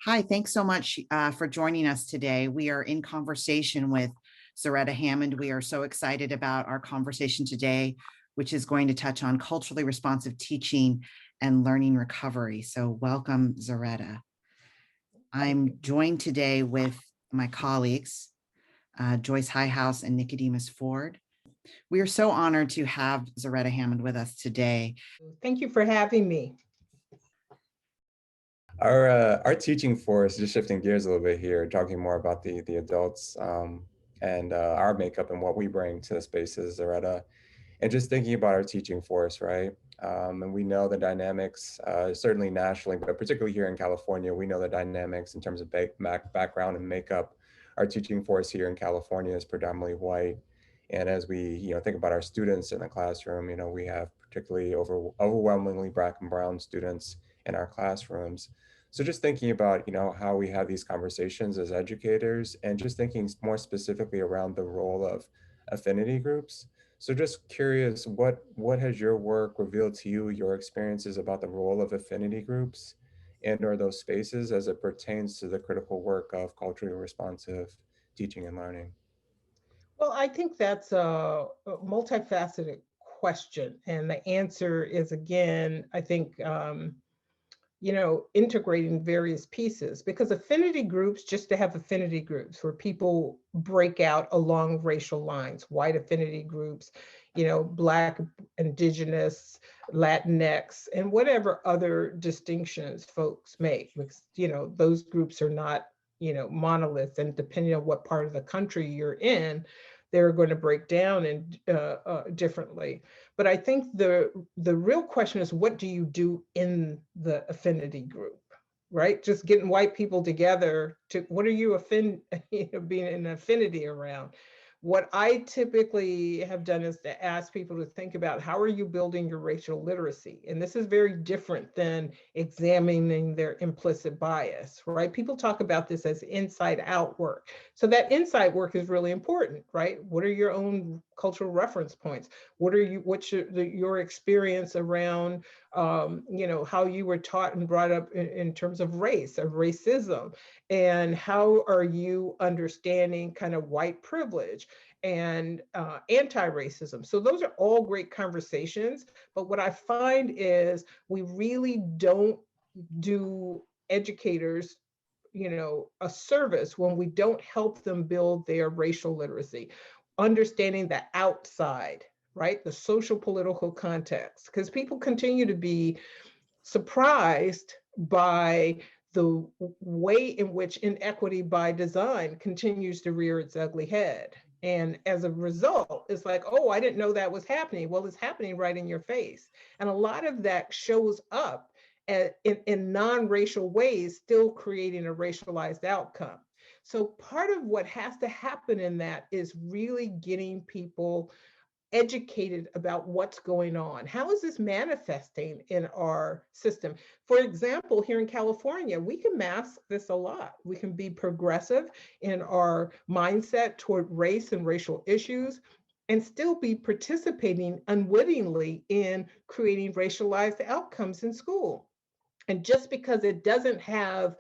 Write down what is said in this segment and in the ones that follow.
Hi, thanks so much for joining us today. We are in conversation with Zaretta Hammond. We are so excited about our conversation today, which is going to touch on culturally responsive teaching and learning recovery. So welcome, Zaretta. I'm joined today with my colleagues, Joyce Highhouse and Nicodemus Ford. We are so honored to have Zaretta Hammond with us today. Thank you for having me. Our teaching force, just shifting gears a little bit here, talking more about the adults and our makeup and what we bring to the spaces, Zaretta, and just thinking about our teaching force, right? And we know the dynamics, certainly nationally, but particularly here in California, we know the dynamics in terms of background and makeup. Our teaching force here in California is predominantly white. And as we think about our students in the classroom, we have particularly overwhelmingly Black and brown students in our classrooms. So just thinking about, how we have these conversations as educators and just thinking more specifically around the role of affinity groups. So just curious, what has your work revealed to you, your experiences about the role of affinity groups and or those spaces as it pertains to the critical work of culturally responsive teaching and learning? Well, I think that's a multifaceted question. And the answer is, again, I think, integrating various pieces, because affinity groups, just to have affinity groups where people break out along racial lines, white affinity groups, Black, Indigenous, Latinx, and whatever other distinctions folks make, because, those groups are not, monoliths, and depending on what part of the country you're in, they're going to break down differently. But I think the real question is, what do you do in the affinity group, right? Just getting white people together to, what are you being an affinity around? What I typically have done is to ask people to think about, how are you building your racial literacy? And this is very different than examining their implicit bias, right? People talk about this as inside out work. So that inside work is really important, right? What are your own cultural reference points? What's your experience around, how you were taught and brought up in terms of race or racism? And how are you understanding kind of white privilege and anti-racism? So those are all great conversations. But what I find is we really don't do educators a service when we don't help them build their racial literacy, understanding the outside, right? The social political context, because people continue to be surprised by the way in which inequity by design continues to rear its ugly head. And as a result, it's like, oh, I didn't know that was happening. Well, it's happening right in your face. And a lot of that shows up in non-racial ways, still creating a racialized outcome. So part of what has to happen in that is really getting people educated about what's going on. How is this manifesting in our system? For example, here in California, we can mask this a lot. We can be progressive in our mindset toward race and racial issues and still be participating unwittingly in creating racialized outcomes in school. And just because it doesn't have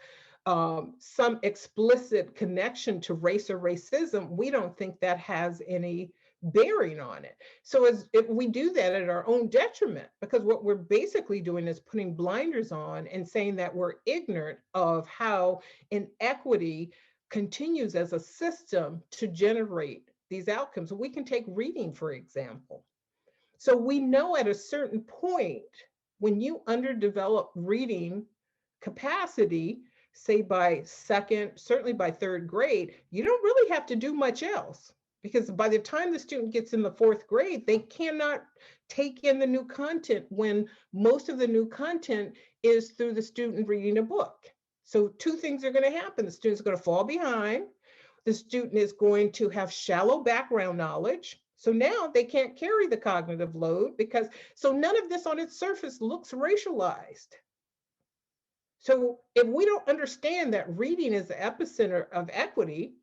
some explicit connection to race or racism, we don't think that has any bearing on it. So if we do that at our own detriment, because what we're basically doing is putting blinders on and saying that we're ignorant of how inequity continues as a system to generate these outcomes. We can take reading, for example. So we know at a certain point, when you underdevelop reading capacity, say by second, certainly by third grade, you don't really have to do much else, because by the time the student gets in the fourth grade, they cannot take in the new content when most of the new content is through the student reading a book. So two things are going to happen. The student's going to fall behind. The student is going to have shallow background knowledge. So now they can't carry the cognitive load, because so none of this on its surface looks racialized. So if we don't understand that reading is the epicenter of equity,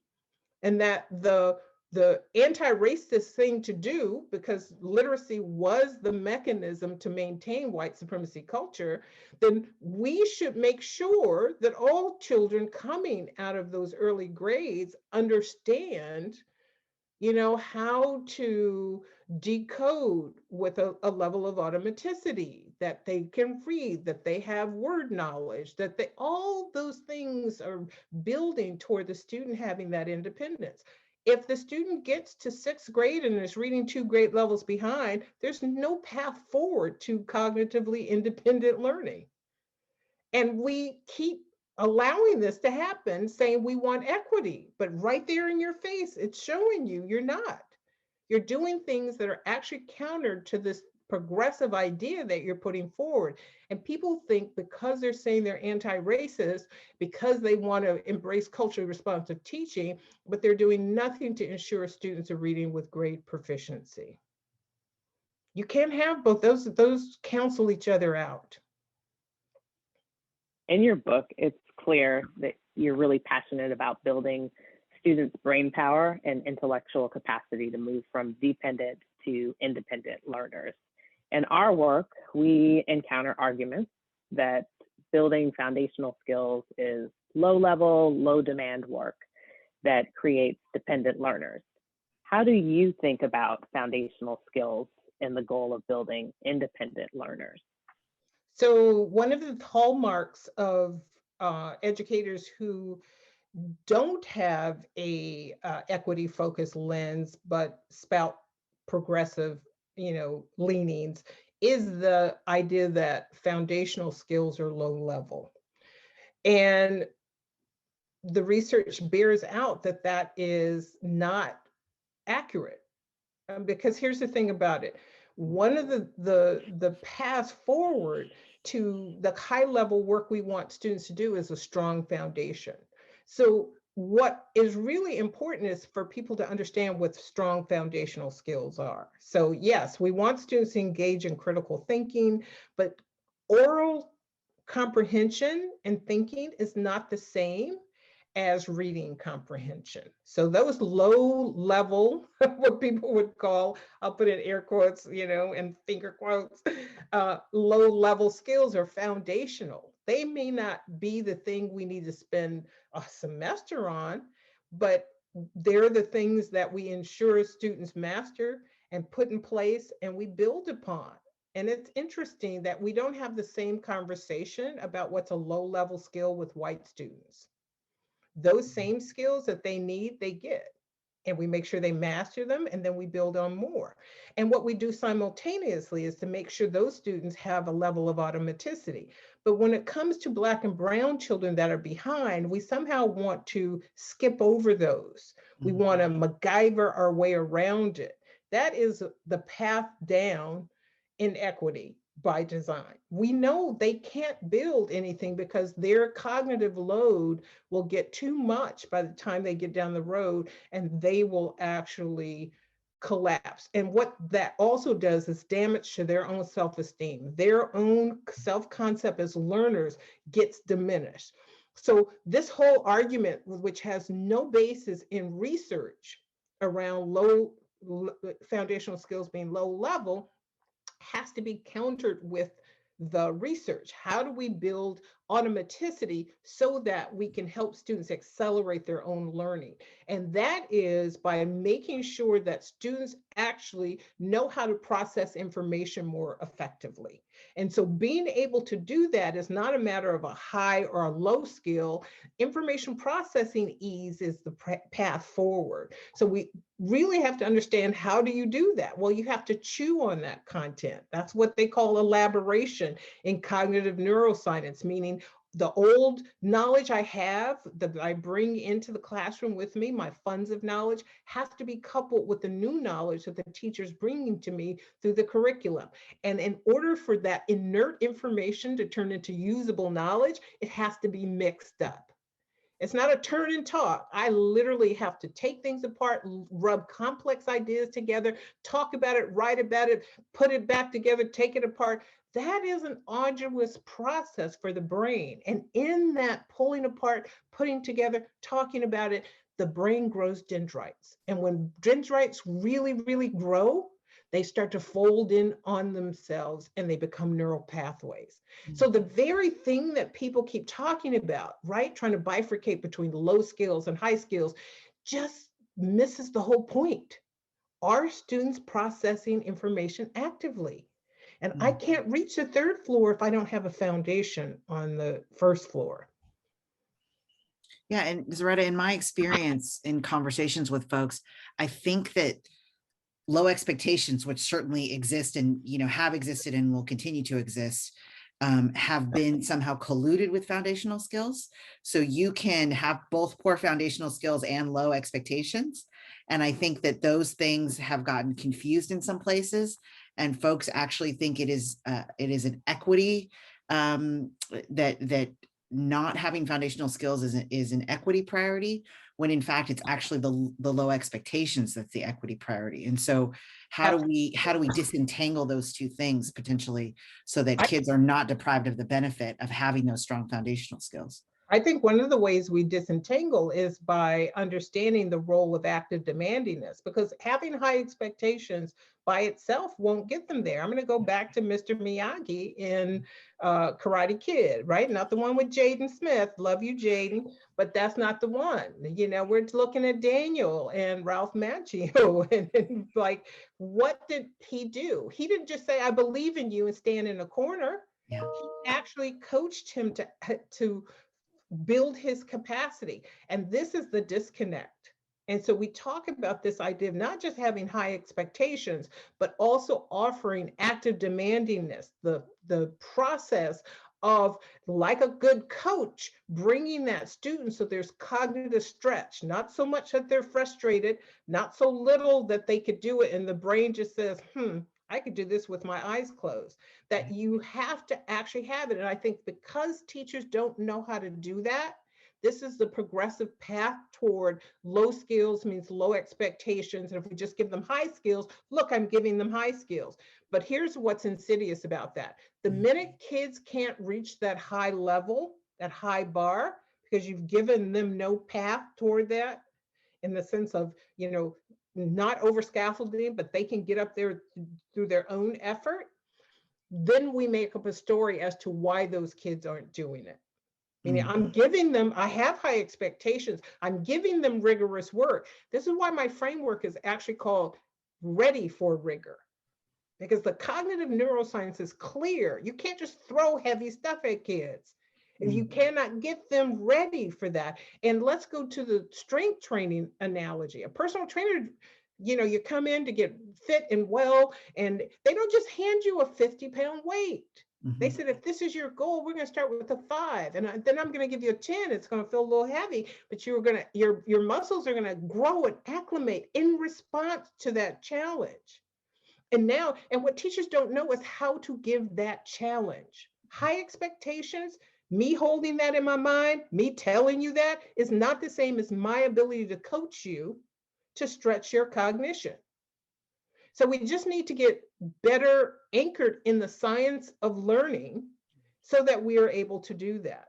and that the the anti-racist thing to do, because literacy was the mechanism to maintain white supremacy culture, then we should make sure that all children coming out of those early grades understand, how to decode with a level of automaticity, that they can read, that they have word knowledge, that all those things are building toward the student having that independence. If the student gets to sixth grade and is reading 2 grade levels behind, there's no path forward to cognitively independent learning. And we keep allowing this to happen, saying we want equity, but right there in your face, it's showing you you're not. You're doing things that are actually counter to this progressive idea that you're putting forward. And people think because they're saying they're anti-racist, because they want to embrace culturally responsive teaching, but they're doing nothing to ensure students are reading with grade proficiency. You can't have both. Those cancel each other out. In your book, it's clear that you're really passionate about building students' brain power and intellectual capacity to move from dependent to independent learners. In our work, we encounter arguments that building foundational skills is low-level, low-demand work that creates dependent learners. How do you think about foundational skills and the goal of building independent learners? So one of the hallmarks of educators who don't have a equity focused lens, but spout progressive, leanings, is the idea that foundational skills are low level. And the research bears out that that is not accurate. Because here's the thing about it. One of the paths forward to the high level work we want students to do is a strong foundation. So what is really important is for people to understand what strong foundational skills are. So yes, we want students to engage in critical thinking, but oral comprehension and thinking is not the same as reading comprehension. So those low level, what people would call, I'll put in air quotes, and finger quotes, low level skills are foundational. They may not be the thing we need to spend a semester on, but they're the things that we ensure students master and put in place and we build upon. And it's interesting that we don't have the same conversation about what's a low level skill with white students. Those same skills that they need, they get. And we make sure they master them and then we build on more. And what we do simultaneously is to make sure those students have a level of automaticity. But when it comes to Black and Brown children that are behind, we somehow want to skip over those. We want to MacGyver our way around it. That is the path down inequity by design. We know they can't build anything because their cognitive load will get too much by the time they get down the road and they will actually collapse. And what that also does is damage to their own self-esteem. Their own self-concept as learners gets diminished. So this whole argument, which has no basis in research around low foundational skills being low level, has to be countered with the research. How do we build automaticity so that we can help students accelerate their own learning? And that is by making sure that students actually know how to process information more effectively. And so being able to do that is not a matter of a high or a low skill. Information processing ease is the path forward. So we really have to understand, how do you do that? Well, you have to chew on that content. That's what they call elaboration in cognitive neuroscience, meaning the old knowledge I have that I bring into the classroom with me, my funds of knowledge, have to be coupled with the new knowledge that the teacher's bringing to me through the curriculum. And in order for that inert information to turn into usable knowledge, it has to be mixed up. It's not a turn and talk. I literally have to take things apart, rub complex ideas together, talk about it, write about it, put it back together, take it apart. That is an arduous process for the brain. And in that pulling apart, putting together, talking about it, the brain grows dendrites. And when dendrites really, really grow, they start to fold in on themselves and they become neural pathways. So the very thing that people keep talking about, right, trying to bifurcate between low skills and high skills, just misses the whole point. Are students processing information actively? And I can't reach the third floor if I don't have a foundation on the first floor. Yeah, and Zaretta, in my experience in conversations with folks, I think that low expectations, which certainly exist and have existed and will continue to exist, have been somehow colluded with foundational skills. So you can have both poor foundational skills and low expectations. And I think that those things have gotten confused in some places, and folks actually think it is an equity, that not having foundational skills is an equity priority, when in fact it's actually the low expectations that's the equity priority. And so how do we disentangle those two things potentially, so that kids are not deprived of the benefit of having those strong foundational skills? I think one of the ways we disentangle is by understanding the role of active demandingness, because having high expectations by itself won't get them there. I'm going to go back to Mr. Miyagi in Karate Kid, right? Not the one with Jaden Smith. Love you, Jaden, but that's not the one. We're looking at Daniel and Ralph Macchio, and like, what did he do? He didn't just say, "I believe in you," and stand in a corner. Yeah. He actually coached him to build his capacity. And this is the disconnect. And so we talk about this idea of not just having high expectations, but also offering active demandingness, the process of, like a good coach, bringing that student so there's cognitive stretch, not so much that they're frustrated, not so little that they could do it and the brain just says, I could do this with my eyes closed. That you have to actually have it. And I think because teachers don't know how to do that, this is the progressive path toward low skills means low expectations. And if we just give them high skills, look, I'm giving them high skills. But here's what's insidious about that. The minute kids can't reach that high level, that high bar, because you've given them no path toward that, in the sense of, not over scaffolding, but they can get up there through their own effort, then we make up a story as to why those kids aren't doing it. Meaning, I'm giving them, I have high expectations. I'm giving them rigorous work. This is why my framework is actually called Ready for Rigor, because the cognitive neuroscience is clear. You can't just throw heavy stuff at kids if you cannot get them ready for that. And let's go to the strength training analogy. A personal trainer, you come in to get fit and well, and they don't just hand you a 50-pound weight. They said, if this is your goal, we're going to start with a 5, and then I'm going to give you a 10. It's going to feel a little heavy, but your muscles are going to grow and acclimate in response to that challenge. And what teachers don't know is how to give that challenge. High expectations, me holding that in my mind, me telling you that, is not the same as my ability to coach you to stretch your cognition. So we just need to get better anchored in the science of learning so that we are able to do that.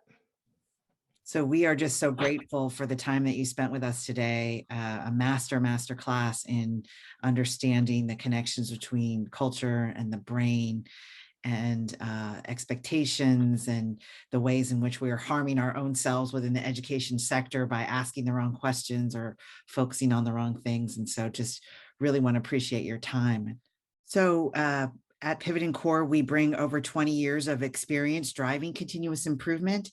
So we are just so grateful for the time that you spent with us today, a master class in understanding the connections between culture and the brain, and expectations, and the ways in which we are harming our own selves within the education sector by asking the wrong questions or focusing on the wrong things. And so just really want to appreciate your time. So at Pivot and Core, we bring over 20 years of experience driving continuous improvement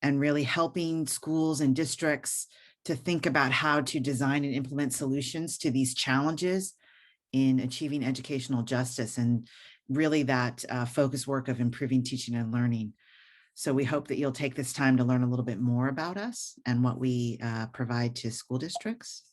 and really helping schools and districts to think about how to design and implement solutions to these challenges in achieving educational justice, and really that focus work of improving teaching and learning. So we hope that you'll take this time to learn a little bit more about us and what we provide to school districts.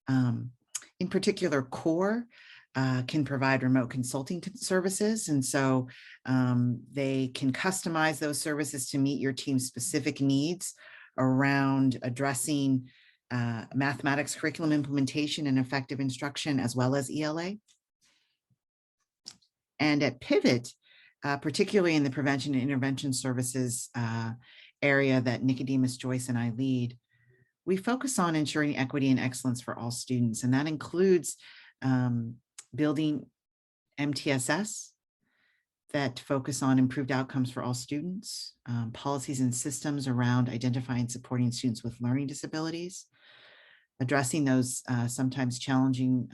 In particular, CORE can provide remote consulting services. And so they can customize those services to meet your team's specific needs around addressing mathematics curriculum implementation and effective instruction, as well as ELA. And at Pivot, particularly in the prevention and intervention services area that Nicodemus, Joyce, and I lead, we focus on ensuring equity and excellence for all students, and that includes building MTSS that focus on improved outcomes for all students, policies and systems around identifying and supporting students with learning disabilities, addressing those sometimes challenging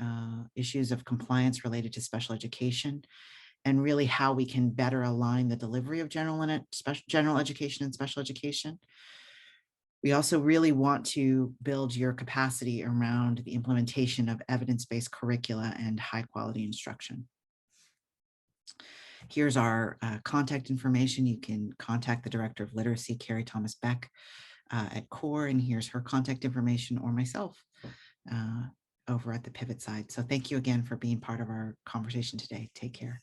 issues of compliance related to special education, and really how we can better align the delivery of general education and special education. We also really want to build your capacity around the implementation of evidence-based curricula and high-quality instruction. Here's our contact information. You can contact the Director of Literacy, Carrie Thomas Beck, at CORE, and here's her contact information, or myself over at the Pivot side. So thank you again for being part of our conversation today. Take care.